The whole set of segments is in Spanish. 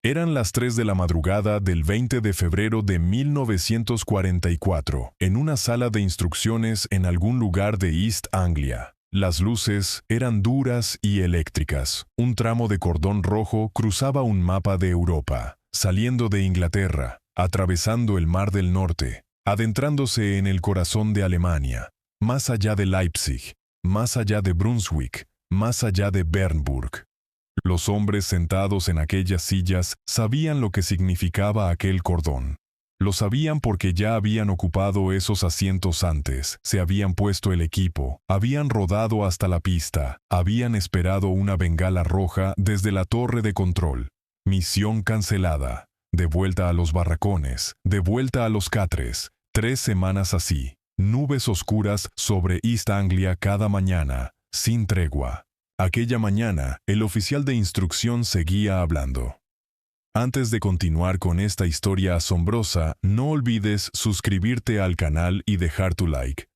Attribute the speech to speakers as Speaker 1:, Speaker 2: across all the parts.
Speaker 1: Eran las 3 de la madrugada del 20 de febrero de 1944, en una sala de instrucciones en algún lugar de East Anglia. Las luces eran duras y eléctricas. Un tramo de cordón rojo cruzaba un mapa de Europa, saliendo de Inglaterra, atravesando el Mar del Norte, adentrándose en el corazón de Alemania, más allá de Leipzig, más allá de Brunswick, más allá de Bernburg. Los hombres sentados en aquellas sillas sabían lo que significaba aquel cordón. Lo sabían porque ya habían ocupado esos asientos antes, se habían puesto el equipo, habían rodado hasta la pista, habían esperado una bengala roja desde la torre de control. Misión cancelada. De vuelta a los barracones, de vuelta a los catres. 3 semanas así. Nubes oscuras sobre East Anglia cada mañana, sin tregua. Aquella mañana, el oficial de instrucción seguía hablando. Antes de continuar con esta historia asombrosa, no olvides suscribirte al canal y dejar tu like.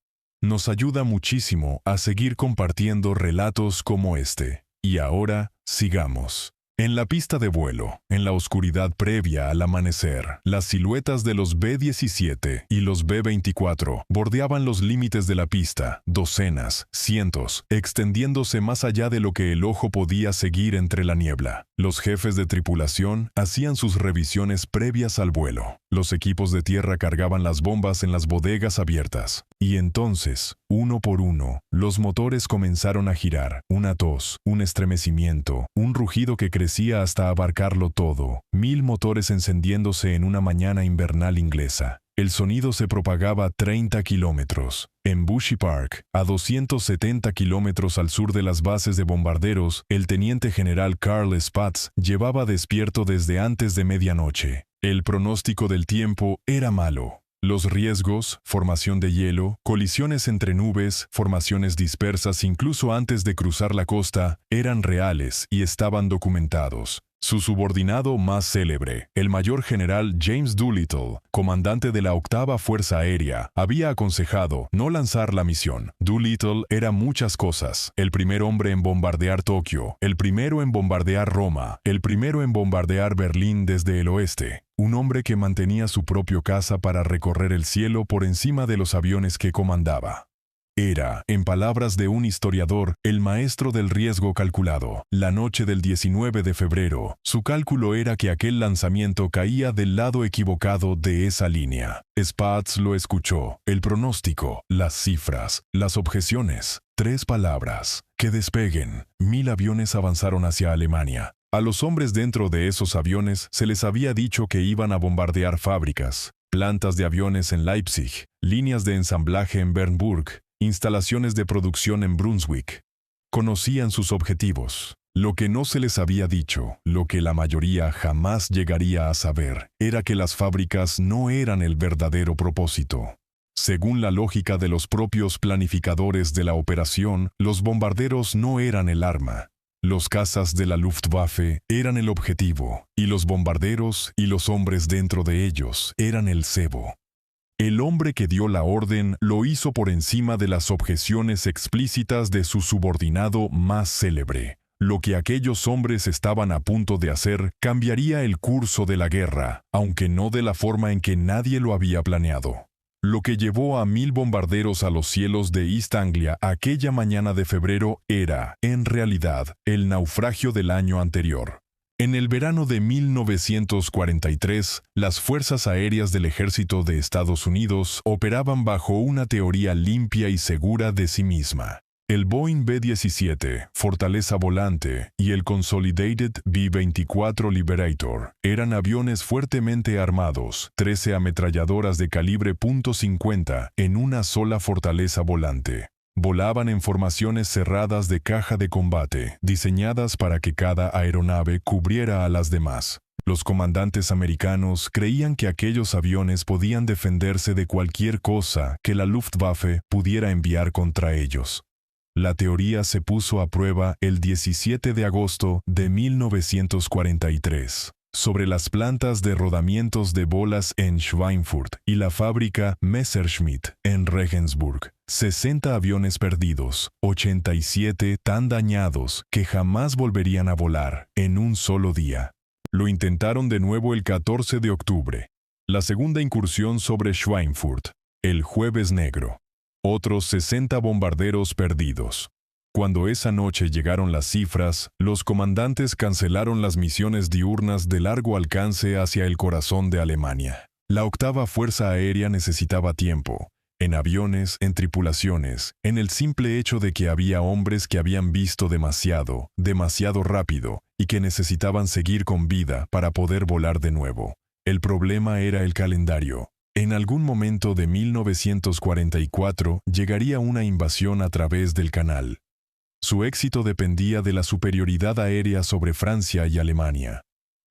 Speaker 1: Nos ayuda muchísimo a seguir compartiendo relatos como este. Y ahora, sigamos. En la pista de vuelo, en la oscuridad previa al amanecer, las siluetas de los B-17 y los B-24 bordeaban los límites de la pista, docenas, cientos, extendiéndose más allá de lo que el ojo podía seguir entre la niebla. Los jefes de tripulación hacían sus revisiones previas al vuelo. Los equipos de tierra cargaban las bombas en las bodegas abiertas. Y entonces, uno por uno, los motores comenzaron a girar. Una tos, un estremecimiento, un rugido que crecía hasta abarcarlo todo. 1000 motores encendiéndose en una mañana invernal inglesa. El sonido se propagaba a 30 kilómetros. En Bushy Park, a 270 kilómetros al sur de las bases de bombarderos, el teniente general Carl Spaatz llevaba despierto desde antes de medianoche. El pronóstico del tiempo era malo. Los riesgos, formación de hielo, colisiones entre nubes, formaciones dispersas incluso antes de cruzar la costa, eran reales y estaban documentados. Su subordinado más célebre, el mayor general James Doolittle, comandante de la 8ª Fuerza Aérea, había aconsejado no lanzar la misión. Doolittle era muchas cosas: el primer hombre en bombardear Tokio, el primero en bombardear Roma, el primero en bombardear Berlín desde el oeste. Un hombre que mantenía su propio caza para recorrer el cielo por encima de los aviones que comandaba. Era, en palabras de un historiador, el maestro del riesgo calculado. La noche del 19 de febrero, su cálculo era que aquel lanzamiento caía del lado equivocado de esa línea. Spaatz lo escuchó, el pronóstico, las cifras, las objeciones. 3 palabras: que despeguen. 1000 aviones avanzaron hacia Alemania. A los hombres dentro de esos aviones se les había dicho que iban a bombardear fábricas, plantas de aviones en Leipzig, líneas de ensamblaje en Bernburg, instalaciones de producción en Brunswick. Conocían sus objetivos. Lo que no se les había dicho, lo que la mayoría jamás llegaría a saber, era que las fábricas no eran el verdadero propósito. Según la lógica de los propios planificadores de la operación, los bombarderos no eran el arma. Los cazas de la Luftwaffe eran el objetivo, y los bombarderos y los hombres dentro de ellos eran el cebo. El hombre que dio la orden lo hizo por encima de las objeciones explícitas de su subordinado más célebre. Lo que aquellos hombres estaban a punto de hacer cambiaría el curso de la guerra, aunque no de la forma en que nadie lo había planeado. Lo que llevó a 1000 bombarderos a los cielos de East Anglia aquella mañana de febrero era, en realidad, el naufragio del año anterior. En el verano de 1943, las fuerzas aéreas del ejército de Estados Unidos operaban bajo una teoría limpia y segura de sí misma. El Boeing B-17, Fortaleza Volante, y el Consolidated B-24 Liberator eran aviones fuertemente armados, 13 ametralladoras de calibre .50 en una sola fortaleza volante. Volaban en formaciones cerradas de caja de combate, diseñadas para que cada aeronave cubriera a las demás. Los comandantes americanos creían que aquellos aviones podían defenderse de cualquier cosa que la Luftwaffe pudiera enviar contra ellos. La teoría se puso a prueba el 17 de agosto de 1943, sobre las plantas de rodamientos de bolas en Schweinfurt y la fábrica Messerschmitt en Regensburg. 60 aviones perdidos, 87 tan dañados que jamás volverían a volar en un solo día. Lo intentaron de nuevo el 14 de octubre. La segunda incursión sobre Schweinfurt, el Jueves Negro. Otros 60 bombarderos perdidos. Cuando esa noche llegaron las cifras, los comandantes cancelaron las misiones diurnas de largo alcance hacia el corazón de Alemania. La octava Fuerza Aérea necesitaba tiempo, en aviones, en tripulaciones, en el simple hecho de que había hombres que habían visto demasiado, demasiado rápido, y que necesitaban seguir con vida para poder volar de nuevo. El problema era el calendario. En algún momento de 1944 llegaría una invasión a través del canal. Su éxito dependía de la superioridad aérea sobre Francia y Alemania.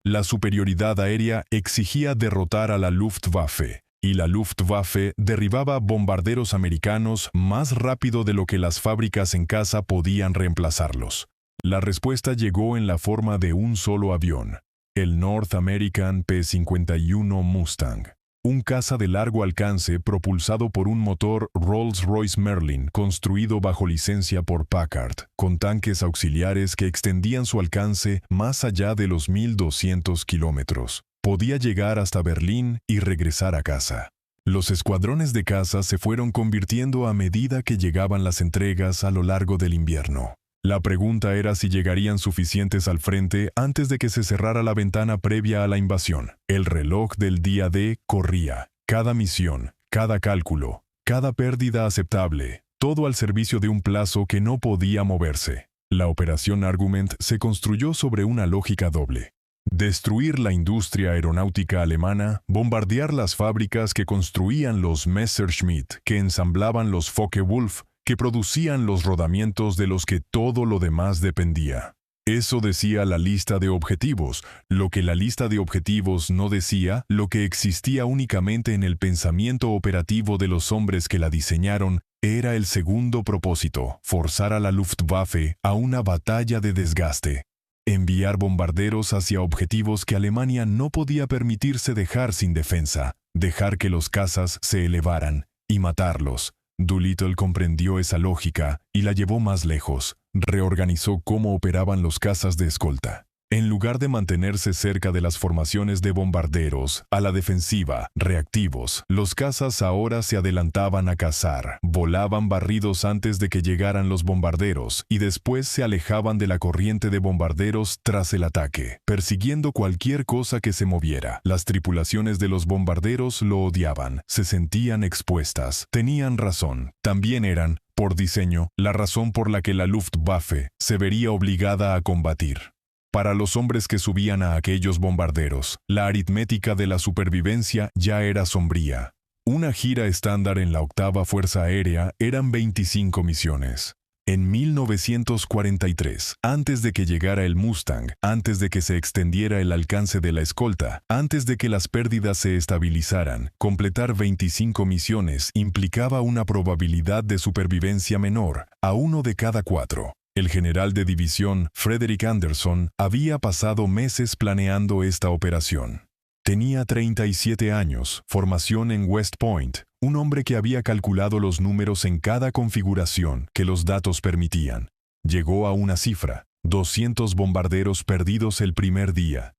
Speaker 1: La superioridad aérea exigía derrotar a la Luftwaffe, y la Luftwaffe derribaba bombarderos americanos más rápido de lo que las fábricas en casa podían reemplazarlos. La respuesta llegó en la forma de un solo avión, el North American P-51 Mustang. Un caza de largo alcance propulsado por un motor Rolls-Royce Merlin construido bajo licencia por Packard, con tanques auxiliares que extendían su alcance más allá de los 1.200 kilómetros. Podía llegar hasta Berlín y regresar a casa. Los escuadrones de caza se fueron convirtiendo a medida que llegaban las entregas a lo largo del invierno. La pregunta era si llegarían suficientes al frente antes de que se cerrara la ventana previa a la invasión. El reloj del día D corría. Cada misión, cada cálculo, cada pérdida aceptable, todo al servicio de un plazo que no podía moverse. La operación Argument se construyó sobre una lógica doble. Destruir la industria aeronáutica alemana, bombardear las fábricas que construían los Messerschmitt, que ensamblaban los Focke-Wulf, que producían los rodamientos de los que todo lo demás dependía. Eso decía la lista de objetivos, lo que la lista de objetivos no decía, lo que existía únicamente en el pensamiento operativo de los hombres que la diseñaron, era el segundo propósito, forzar a la Luftwaffe a una batalla de desgaste. Enviar bombarderos hacia objetivos que Alemania no podía permitirse dejar sin defensa, dejar que los cazas se elevaran y matarlos. Doolittle comprendió esa lógica y la llevó más lejos. Reorganizó cómo operaban los cazas de escolta. En lugar de mantenerse cerca de las formaciones de bombarderos, a la defensiva, reactivos, los cazas ahora se adelantaban a cazar, volaban barridos antes de que llegaran los bombarderos y después se alejaban de la corriente de bombarderos tras el ataque, persiguiendo cualquier cosa que se moviera. Las tripulaciones de los bombarderos lo odiaban, se sentían expuestas, tenían razón, también eran, por diseño, la razón por la que la Luftwaffe se vería obligada a combatir. Para los hombres que subían a aquellos bombarderos, la aritmética de la supervivencia ya era sombría. Una gira estándar en la octava Fuerza Aérea eran 25 misiones. En 1943, antes de que llegara el Mustang, antes de que se extendiera el alcance de la escolta, antes de que las pérdidas se estabilizaran, completar 25 misiones implicaba una probabilidad de supervivencia menor, a 1 de cada 4. El general de división, Frederick Anderson, había pasado meses planeando esta operación. Tenía 37 años, formación en West Point, un hombre que había calculado los números en cada configuración que los datos permitían. Llegó a una cifra, 200 bombarderos perdidos el primer día.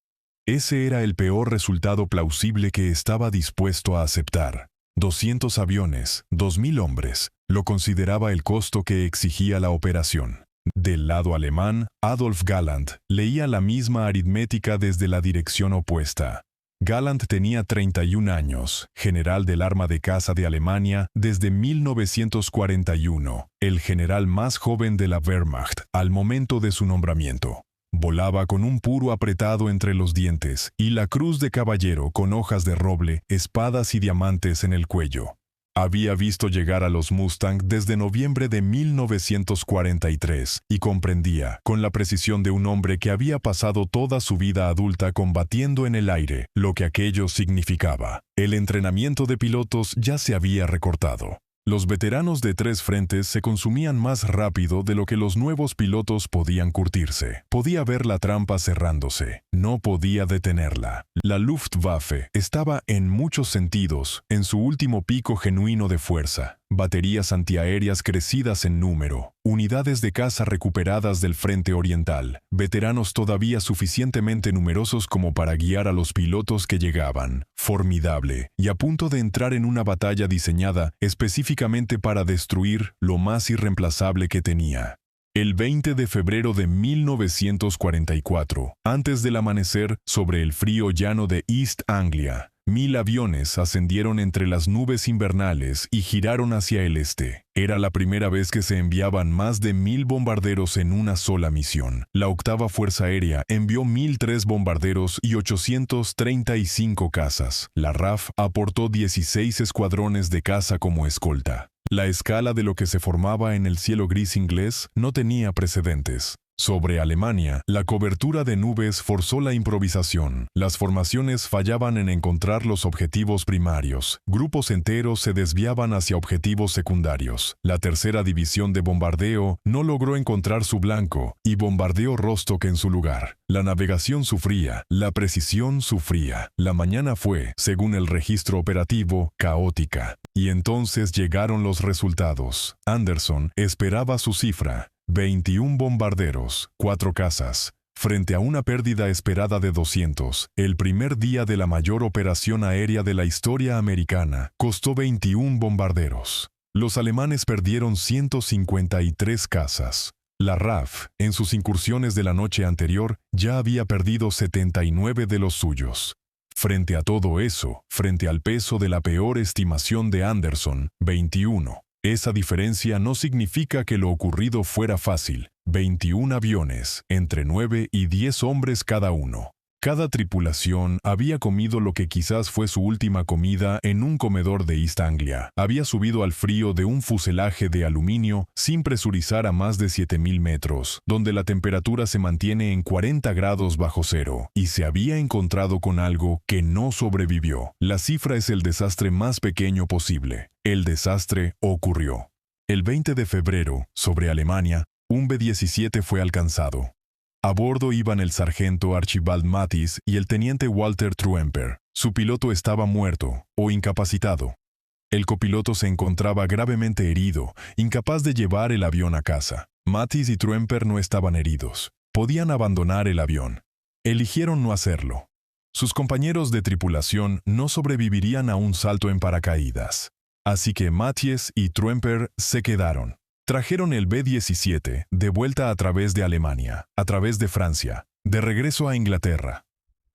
Speaker 1: Ese era el peor resultado plausible que estaba dispuesto a aceptar. 200 aviones, 2.000 hombres, lo consideraba el costo que exigía la operación. Del lado alemán, Adolf Galland leía la misma aritmética desde la dirección opuesta. Galland tenía 31 años, general del arma de caza de Alemania desde 1941, el general más joven de la Wehrmacht al momento de su nombramiento. Volaba con un puro apretado entre los dientes y la cruz de caballero con hojas de roble, espadas y diamantes en el cuello. Había visto llegar a los Mustang desde noviembre de 1943 y comprendía, con la precisión de un hombre que había pasado toda su vida adulta combatiendo en el aire, lo que aquello significaba. El entrenamiento de pilotos ya se había recortado. Los veteranos de tres frentes se consumían más rápido de lo que los nuevos pilotos podían curtirse. Podía ver la trampa cerrándose. No podía detenerla. La Luftwaffe estaba, en muchos sentidos, en su último pico genuino de fuerza. Baterías antiaéreas crecidas en número, unidades de caza recuperadas del frente oriental, veteranos todavía suficientemente numerosos como para guiar a los pilotos que llegaban, formidable, y a punto de entrar en una batalla diseñada específicamente para destruir lo más irreemplazable que tenía. El 20 de febrero de 1944, antes del amanecer, sobre el frío llano de East Anglia, 1000 aviones ascendieron entre las nubes invernales y giraron hacia el este. Era la primera vez que se enviaban más de 1000 bombarderos en una sola misión. La octava Fuerza Aérea envió 1003 bombarderos y 835 cazas. La RAF aportó 16 escuadrones de caza como escolta. La escala de lo que se formaba en el cielo gris inglés no tenía precedentes. Sobre Alemania, la cobertura de nubes forzó la improvisación. Las formaciones fallaban en encontrar los objetivos primarios. Grupos enteros se desviaban hacia objetivos secundarios. La tercera división de bombardeo no logró encontrar su blanco y bombardeó Rostock en su lugar. La navegación sufría, la precisión sufría. La mañana fue, según el registro operativo, caótica. Y entonces llegaron los resultados. Anderson esperaba su cifra. 21 bombarderos, 4 cazas, frente a una pérdida esperada de 200. El primer día de la mayor operación aérea de la historia americana costó 21 bombarderos. Los alemanes perdieron 153 cazas. La RAF, en sus incursiones de la noche anterior, ya había perdido 79 de los suyos. Frente a todo eso, frente al peso de la peor estimación de Anderson, 21. Esa diferencia no significa que lo ocurrido fuera fácil. 21 aviones, entre 9 y 10 hombres cada uno. Cada tripulación había comido lo que quizás fue su última comida en un comedor de East Anglia. Había subido al frío de un fuselaje de aluminio sin presurizar a más de 7000 metros, donde la temperatura se mantiene en 40 grados bajo cero, y se había encontrado con algo que no sobrevivió. La cifra es el desastre más pequeño posible. El desastre ocurrió. El 20 de febrero, sobre Alemania, un B-17 fue alcanzado. A bordo iban el sargento Archibald Mattis y el teniente Walter Tremper. Su piloto estaba muerto o incapacitado. El copiloto se encontraba gravemente herido, incapaz de llevar el avión a casa. Mattis y Tremper no estaban heridos. Podían abandonar el avión. Eligieron no hacerlo. Sus compañeros de tripulación no sobrevivirían a un salto en paracaídas. Así que Mattis y Tremper se quedaron. Trajeron el B-17 de vuelta a través de Alemania, a través de Francia, de regreso a Inglaterra.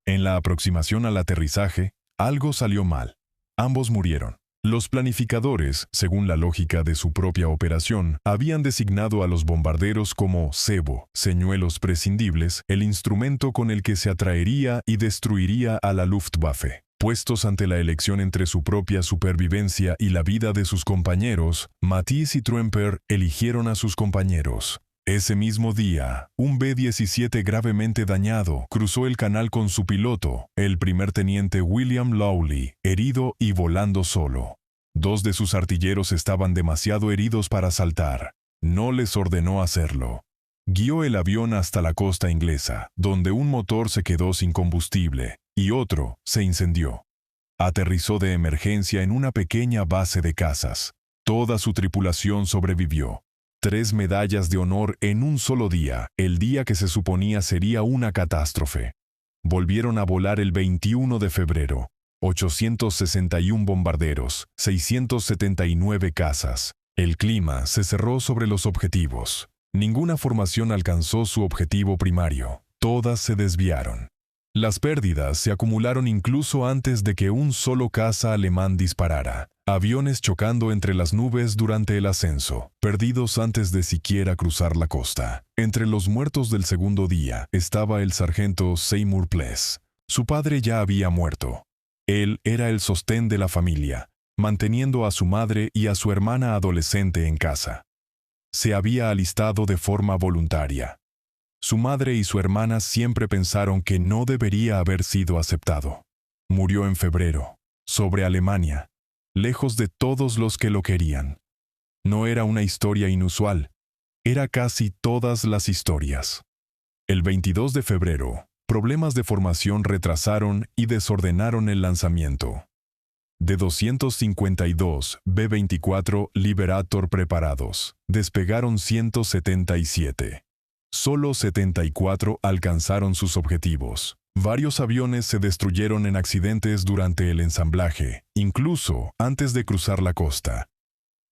Speaker 1: En la aproximación al aterrizaje, algo salió mal. Ambos murieron. Los planificadores, según la lógica de su propia operación, habían designado a los bombarderos como cebo, señuelos prescindibles, el instrumento con el que se atraería y destruiría a la Luftwaffe. Puestos ante la elección entre su propia supervivencia y la vida de sus compañeros, Mattis y Tremper eligieron a sus compañeros. Ese mismo día, un B-17 gravemente dañado cruzó el canal con su piloto, el primer teniente William Lawley, herido y volando solo. 2 de sus artilleros estaban demasiado heridos para saltar. No les ordenó hacerlo. Guió el avión hasta la costa inglesa, donde un motor se quedó sin combustible y otro se incendió. Aterrizó de emergencia en una pequeña base de cazas. Toda su tripulación sobrevivió. 3 medallas de honor en un solo día, el día que se suponía sería una catástrofe. Volvieron a volar el 21 de febrero. 861 bombarderos, 679 cazas. El clima se cerró sobre los objetivos. Ninguna formación alcanzó su objetivo primario. Todas se desviaron. Las pérdidas se acumularon incluso antes de que un solo caza alemán disparara. Aviones chocando entre las nubes durante el ascenso, perdidos antes de siquiera cruzar la costa. Entre los muertos del segundo día estaba el sargento Seymour Pless. Su padre ya había muerto. Él era el sostén de la familia, manteniendo a su madre y a su hermana adolescente en casa. Se había alistado de forma voluntaria. Su madre y su hermana siempre pensaron que no debería haber sido aceptado. Murió en febrero, sobre Alemania. lejos de todos los que lo querían. No era una historia inusual, era casi todas las historias. El 22 de febrero, problemas de formación retrasaron y desordenaron el lanzamiento. De 252 B-24 Liberator preparados, despegaron 177. Solo 74 alcanzaron sus objetivos. Varios aviones se destruyeron en accidentes durante el ensamblaje, incluso antes de cruzar la costa.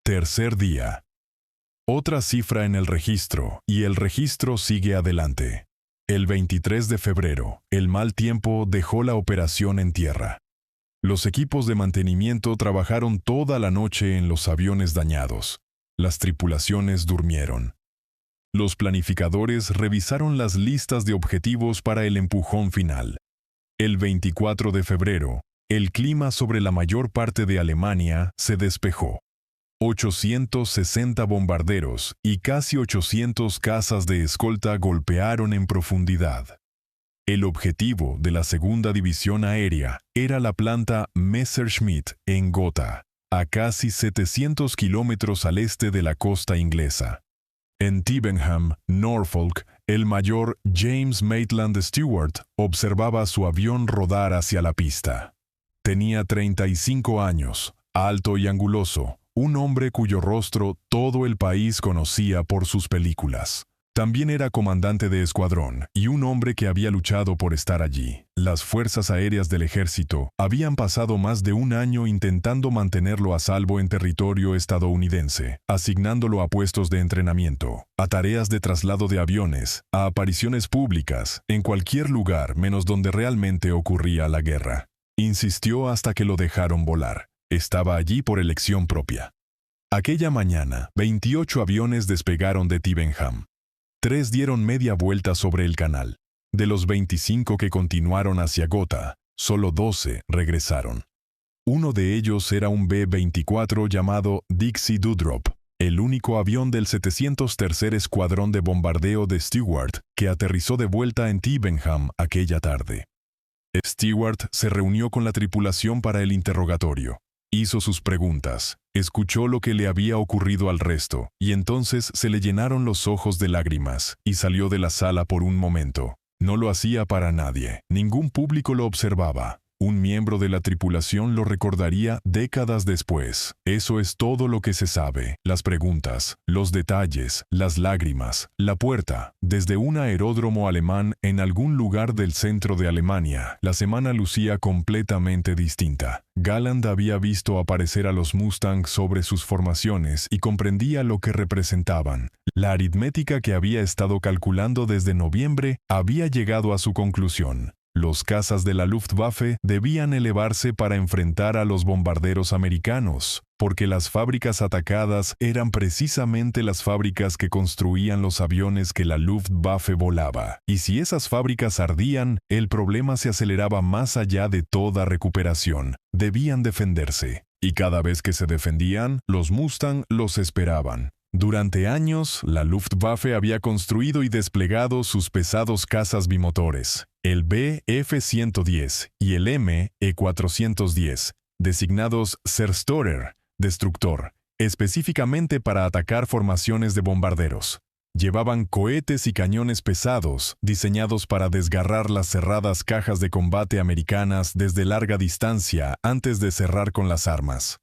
Speaker 1: Tercer día. Otra cifra en el registro, y el registro sigue adelante. El 23 de febrero, el mal tiempo dejó la operación en tierra. Los equipos de mantenimiento trabajaron toda la noche en los aviones dañados. Las tripulaciones durmieron. Los planificadores revisaron las listas de objetivos para el empujón final. El 24 de febrero, el clima sobre la mayor parte de Alemania se despejó. 860 bombarderos y casi 800 cazas de escolta golpearon en profundidad. El objetivo de la segunda división aérea era la planta Messerschmitt en Gotha, a casi 700 kilómetros al este de la costa inglesa. En Tybenham, Norfolk, el mayor James Maitland Stewart observaba su avión rodar hacia la pista. Tenía 35 años, alto y anguloso, un hombre cuyo rostro todo el país conocía por sus películas. También era comandante de escuadrón y un hombre que había luchado por estar allí. Las fuerzas aéreas del ejército habían pasado más de un año intentando mantenerlo a salvo en territorio estadounidense, asignándolo a puestos de entrenamiento, a tareas de traslado de aviones, a apariciones públicas, en cualquier lugar menos donde realmente ocurría la guerra. Insistió hasta que lo dejaron volar. Estaba allí por elección propia. Aquella mañana, 28 aviones despegaron de Tybenham. 3 dieron media vuelta sobre el canal. De los 25 que continuaron hacia Gotha, solo 12 regresaron. Uno de ellos era un B-24 llamado Dixie Doudrop, el único avión del 703 Escuadrón de Bombardeo de Stewart que aterrizó de vuelta en Tybenham aquella tarde. Stewart se reunió con la tripulación para el interrogatorio. Hizo sus preguntas, escuchó lo que le había ocurrido al resto, y entonces se le llenaron los ojos de lágrimas, y salió de la sala por un momento. No lo hacía para nadie, ningún público lo observaba. Un miembro de la tripulación lo recordaría décadas después. Eso es todo lo que se sabe. Las preguntas, los detalles, las lágrimas, la puerta. Desde un aeródromo alemán en algún lugar del centro de Alemania, la semana lucía completamente distinta. Galland había visto aparecer a los Mustang sobre sus formaciones y comprendía lo que representaban. La aritmética que había estado calculando desde noviembre había llegado a su conclusión. Los cazas de la Luftwaffe debían elevarse para enfrentar a los bombarderos americanos, porque las fábricas atacadas eran precisamente las fábricas que construían los aviones que la Luftwaffe volaba. Y si esas fábricas ardían, el problema se aceleraba más allá de toda recuperación. Debían defenderse. Y cada vez que se defendían, los Mustang los esperaban. Durante años, la Luftwaffe había construido y desplegado sus pesados cazas bimotores, el Bf-110 y el Me-410, designados Zerstörer, destructor, específicamente para atacar formaciones de bombarderos. Llevaban cohetes y cañones pesados, diseñados para desgarrar las cerradas cajas de combate americanas desde larga distancia antes de cerrar con las armas.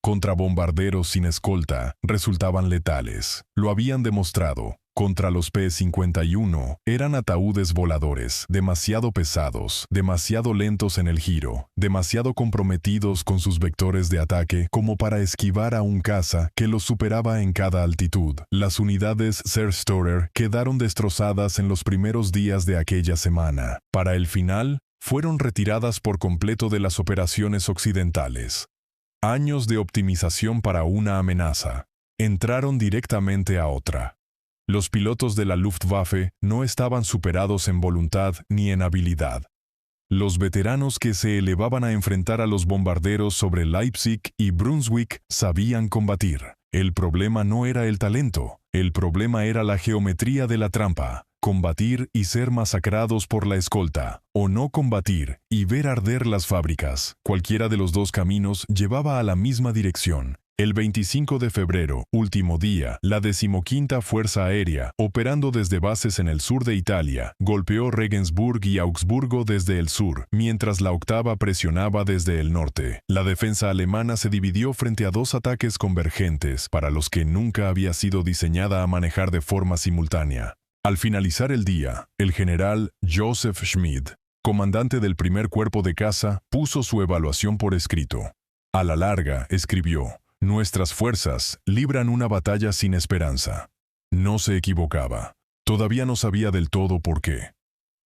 Speaker 1: Contra bombarderos sin escolta, resultaban letales. Lo habían demostrado. Contra los P-51, eran ataúdes voladores, demasiado pesados, demasiado lentos en el giro, demasiado comprometidos con sus vectores de ataque como para esquivar a un caza que los superaba en cada altitud. Las unidades Zerstörer quedaron destrozadas en los primeros días de aquella semana. Para el final, fueron retiradas por completo de las operaciones occidentales. Años de optimización para una amenaza. Entraron directamente a otra. Los pilotos de la Luftwaffe no estaban superados en voluntad ni en habilidad. Los veteranos que se elevaban a enfrentar a los bombarderos sobre Leipzig y Brunswick sabían combatir. El problema no era el talento, el problema era la geometría de la trampa. combatir y ser masacrados por la escolta, o no combatir y ver arder las fábricas. Cualquiera de los dos caminos llevaba a la misma dirección. El 25 de febrero, último día, la 15ª Fuerza Aérea, operando desde bases en el sur de Italia, golpeó Regensburg y Augsburgo desde el sur, mientras la 8ª presionaba desde el norte. La defensa alemana se dividió frente a dos ataques convergentes, para los que nunca había sido diseñada a manejar de forma simultánea. Al finalizar el día, el general Joseph Schmid, comandante del primer cuerpo de caza, puso su evaluación por escrito. A la larga, escribió: nuestras fuerzas libran una batalla sin esperanza. No se equivocaba. Todavía no sabía del todo por qué.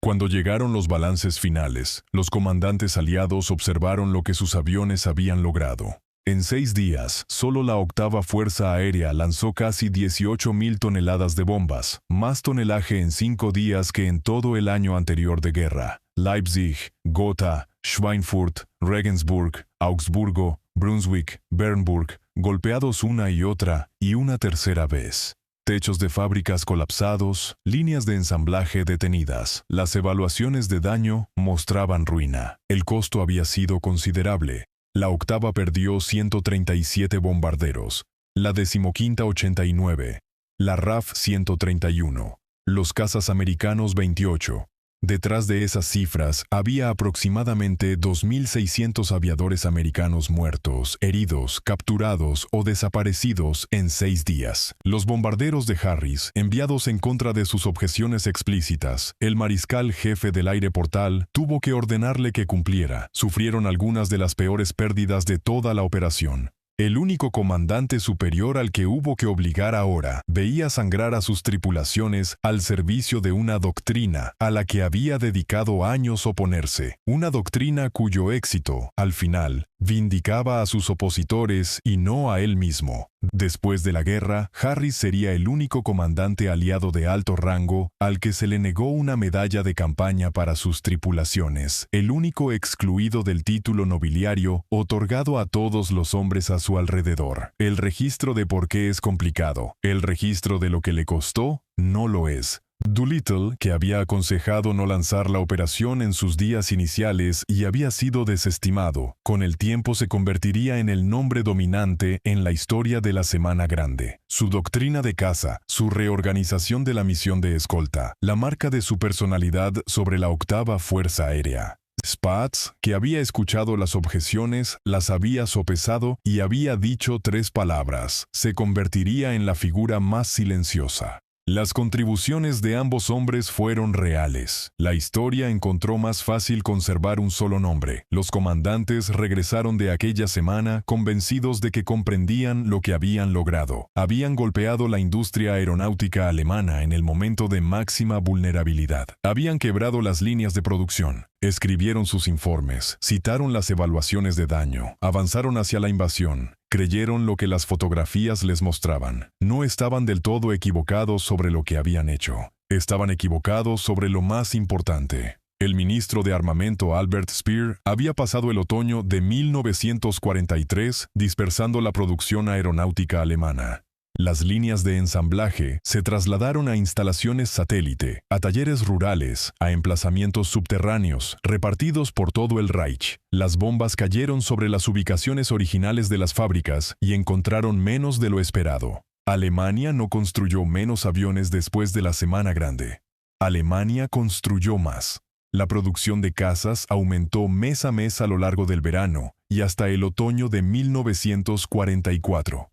Speaker 1: Cuando llegaron los balances finales, los comandantes aliados observaron lo que sus aviones habían logrado. En 6 días, solo la 8ª Fuerza Aérea lanzó casi 18.000 toneladas de bombas, más tonelaje en 5 días que en todo el año anterior de guerra. Leipzig, Gotha, Schweinfurt, Regensburg, Augsburgo, Brunswick, Bernburg, golpeados una y una tercera vez. Techos de fábricas colapsados, líneas de ensamblaje detenidas. Las evaluaciones de daño mostraban ruina. El costo había sido considerable. La 8ª perdió 137 bombarderos, la 15ª 89, la RAF 131, los cazas americanos 28. Detrás de esas cifras había aproximadamente 2.600 aviadores americanos muertos, heridos, capturados o desaparecidos en 6 días. Los bombarderos de Harris, enviados en contra de sus objeciones explícitas, el mariscal jefe del aire portal tuvo que ordenarle que cumpliera. Sufrieron algunas de las peores pérdidas de toda la operación. El único comandante superior al que hubo que obligar ahora veía sangrar a sus tripulaciones al servicio de una doctrina a la que había dedicado años oponerse. Una doctrina cuyo éxito, al final, vindicaba a sus opositores y no a él mismo. Después de la guerra, Harris sería el único comandante aliado de alto rango al que se le negó una medalla de campaña para sus tripulaciones, el único excluido del título nobiliario otorgado a todos los hombres a su alrededor. El registro de por qué es complicado. El registro de lo que le costó no lo es. Doolittle, que había aconsejado no lanzar la operación en sus días iniciales y había sido desestimado, con el tiempo se convertiría en el nombre dominante en la historia de la Semana Grande. Su doctrina de caza, su reorganización de la misión de escolta, la marca de su personalidad sobre la 8ª Fuerza Aérea. Spaatz, que había escuchado las objeciones, las había sopesado y había dicho 3 palabras, se convertiría en la figura más silenciosa. Las contribuciones de ambos hombres fueron reales. La historia encontró más fácil conservar un solo nombre. Los comandantes regresaron de aquella semana convencidos de que comprendían lo que habían logrado. Habían golpeado la industria aeronáutica alemana en el momento de máxima vulnerabilidad. Habían quebrado las líneas de producción. Escribieron sus informes, citaron las evaluaciones de daño, avanzaron hacia la invasión. Creyeron lo que las fotografías les mostraban. No estaban del todo equivocados sobre lo que habían hecho. Estaban equivocados sobre lo más importante. El ministro de Armamento Albert Speer había pasado el otoño de 1943 dispersando la producción aeronáutica alemana. Las líneas de ensamblaje se trasladaron a instalaciones satélite, a talleres rurales, a emplazamientos subterráneos, repartidos por todo el Reich. Las bombas cayeron sobre las ubicaciones originales de las fábricas y encontraron menos de lo esperado. Alemania no construyó menos aviones después de la Semana Grande. Alemania construyó más. La producción de cazas aumentó mes a mes a lo largo del verano y hasta el otoño de 1944.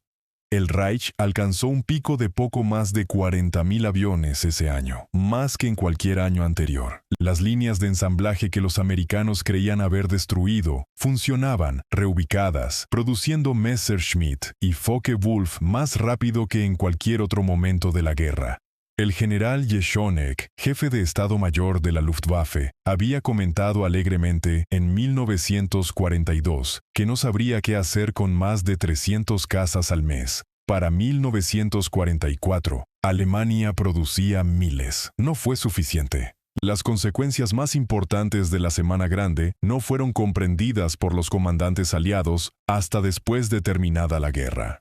Speaker 1: El Reich alcanzó un pico de poco más de 40.000 aviones ese año, más que en cualquier año anterior. Las líneas de ensamblaje que los americanos creían haber destruido funcionaban, reubicadas, produciendo Messerschmitt y Focke-Wulf más rápido que en cualquier otro momento de la guerra. El general Jeschonnek, jefe de Estado Mayor de la Luftwaffe, había comentado alegremente en 1942 que no sabría qué hacer con más de 300 cazas al mes. Para 1944, Alemania producía miles. No fue suficiente. Las consecuencias más importantes de la Semana Grande no fueron comprendidas por los comandantes aliados hasta después de terminada la guerra.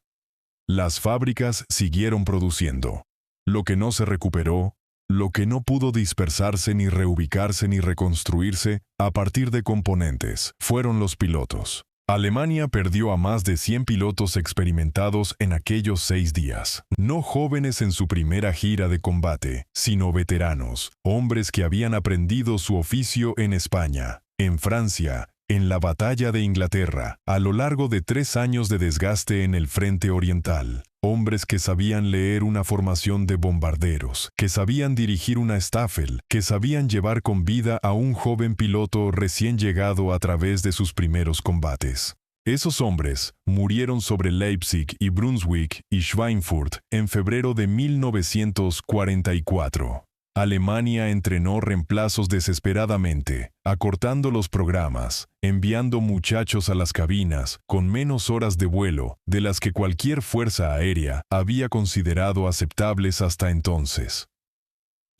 Speaker 1: Las fábricas siguieron produciendo. Lo que no se recuperó, Lo que no pudo dispersarse ni reubicarse ni reconstruirse a partir de componentes fueron los pilotos. Alemania perdió a más de 100 pilotos experimentados en aquellos 6 días, no jóvenes en su primera gira de combate, sino veteranos, hombres que habían aprendido su oficio en España, en Francia, en la batalla de Inglaterra, a lo largo de 3 años de desgaste en el frente oriental. Hombres que sabían leer una formación de bombarderos, que sabían dirigir una Staffel, que sabían llevar con vida a un joven piloto recién llegado a través de sus primeros combates. Esos hombres murieron sobre Leipzig y Brunswick y Schweinfurt en febrero de 1944. Alemania entrenó reemplazos desesperadamente, acortando los programas, enviando muchachos a las cabinas con menos horas de vuelo de las que cualquier fuerza aérea había considerado aceptables hasta entonces.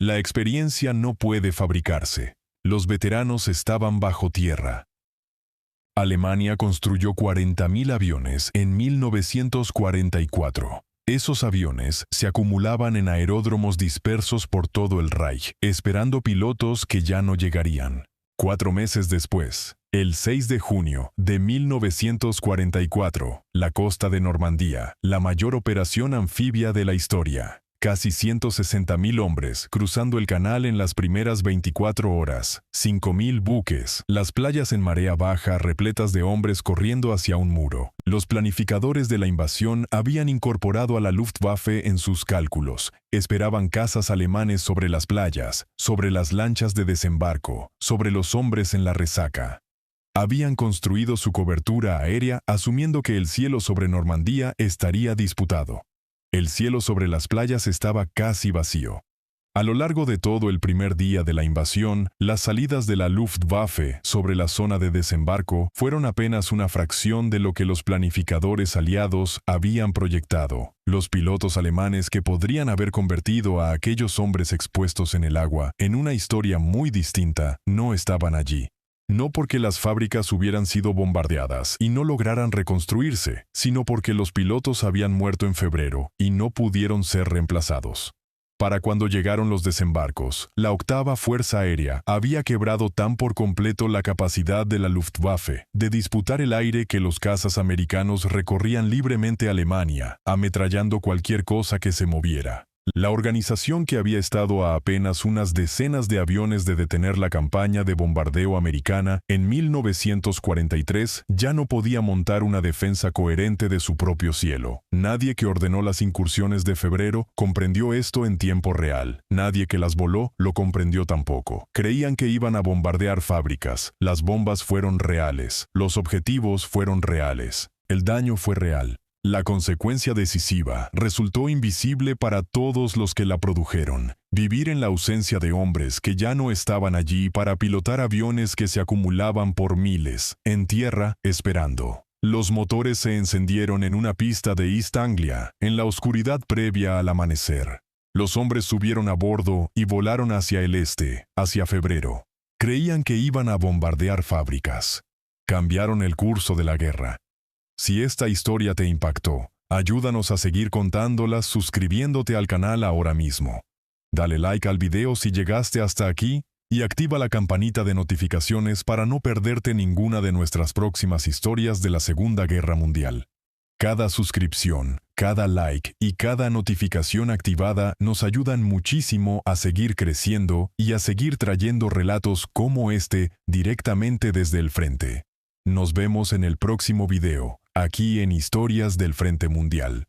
Speaker 1: La experiencia no puede fabricarse. Los veteranos estaban bajo tierra. Alemania construyó 40.000 aviones en 1944. Esos aviones se acumulaban en aeródromos dispersos por todo el Reich, esperando pilotos que ya no llegarían. 4 meses después, el 6 de junio de 1944, la costa de Normandía, la mayor operación anfibia de la historia. Casi 160.000 hombres cruzando el canal en las primeras 24 horas, 5.000 buques, las playas en marea baja repletas de hombres corriendo hacia un muro. Los planificadores de la invasión habían incorporado a la Luftwaffe en sus cálculos. Esperaban cazas alemanes sobre las playas, sobre las lanchas de desembarco, sobre los hombres en la resaca. Habían construido su cobertura aérea asumiendo que el cielo sobre Normandía estaría disputado. El cielo sobre las playas estaba casi vacío. A lo largo de todo el primer día de la invasión, las salidas de la Luftwaffe sobre la zona de desembarco fueron apenas una fracción de lo que los planificadores aliados habían proyectado. Los pilotos alemanes que podrían haber convertido a aquellos hombres expuestos en el agua en una historia muy distinta no estaban allí. No porque las fábricas hubieran sido bombardeadas y no lograran reconstruirse, sino porque los pilotos habían muerto en febrero y no pudieron ser reemplazados. Para cuando llegaron los desembarcos, la octava Fuerza Aérea había quebrado tan por completo la capacidad de la Luftwaffe de disputar el aire que los cazas americanos recorrían libremente Alemania, ametrallando cualquier cosa que se moviera. La organización que había estado a apenas unas decenas de aviones de detener la campaña de bombardeo americana en 1943 ya no podía montar una defensa coherente de su propio cielo. Nadie que ordenó las incursiones de febrero comprendió esto en tiempo real. Nadie que las voló lo comprendió tampoco. Creían que iban a bombardear fábricas. Las bombas fueron reales. Los objetivos fueron reales. El daño fue real. La consecuencia decisiva resultó invisible para todos los que la produjeron. Vivir en la ausencia de hombres que ya no estaban allí para pilotar aviones que se acumulaban por miles, en tierra, esperando. Los motores se encendieron en una pista de East Anglia, en la oscuridad previa al amanecer. Los hombres subieron a bordo y volaron hacia el este, hacia febrero. Creían que iban a bombardear fábricas. Cambiaron el curso de la guerra. Si esta historia te impactó, ayúdanos a seguir contándolas suscribiéndote al canal ahora mismo. Dale like al video si llegaste hasta aquí y activa la campanita de notificaciones para no perderte ninguna de nuestras próximas historias de la Segunda Guerra Mundial. Cada suscripción, cada like y cada notificación activada nos ayudan muchísimo a seguir creciendo y a seguir trayendo relatos como este directamente desde el frente. Nos vemos en el próximo video, aquí en Historias del Frente Mundial.